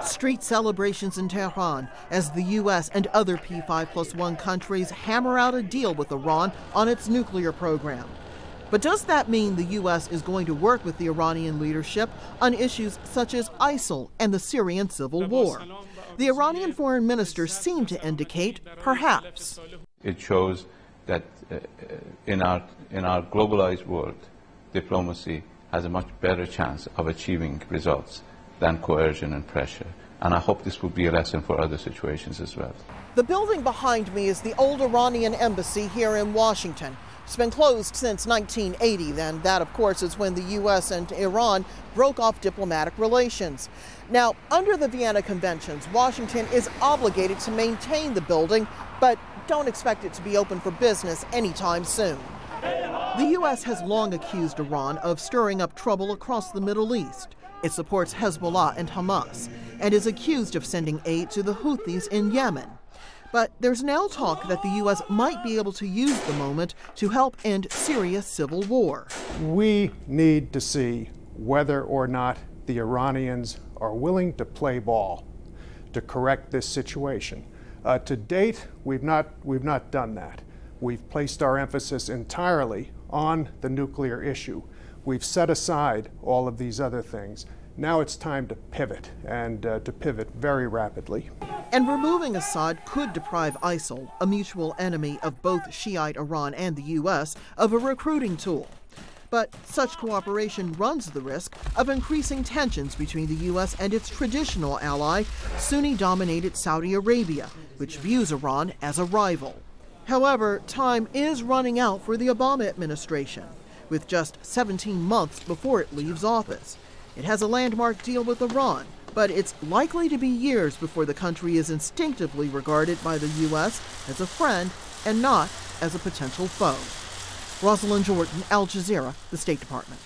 Street celebrations in Tehran as the U.S. and other P5+1 countries hammer out a deal with Iran on its nuclear program. But does that mean the U.S. is going to work with the Iranian leadership on issues such as ISIL and the Syrian civil war? The Iranian foreign minister seemed to indicate perhaps. It shows that in our globalized world, diplomacy has a much better chance of achieving results than coercion and pressure. And I hope this will be a lesson for other situations as well. The building behind me is the old Iranian embassy here in Washington. It's been closed since 1980, then that, of course, is when the U.S. and Iran broke off diplomatic relations. Now, under the Vienna Conventions, Washington is obligated to maintain the building, but don't expect it to be open for business anytime soon. The U.S. has long accused Iran of stirring up trouble across the Middle East. It supports Hezbollah and Hamas and is accused of sending aid to the Houthis in Yemen. But there's now talk that the U.S. might be able to use the moment to help end Syria's civil war. We need to see whether or not the Iranians are willing to play ball to correct this situation. To date, we've not done that. We've placed our emphasis entirely on the nuclear issue. We've set aside all of these other things. Now it's time to pivot, and to pivot very rapidly. And removing Assad could deprive ISIL, a mutual enemy of both Shiite Iran and the U.S., of a recruiting tool. But such cooperation runs the risk of increasing tensions between the U.S. and its traditional ally, Sunni-dominated Saudi Arabia, which views Iran as a rival. However, time is running out for the Obama administration, with just 17 months before it leaves office. It has a landmark deal with Iran, but it's likely to be years before the country is instinctively regarded by the U.S. as a friend and not as a potential foe. Rosalind Jordan, Al Jazeera, the State Department.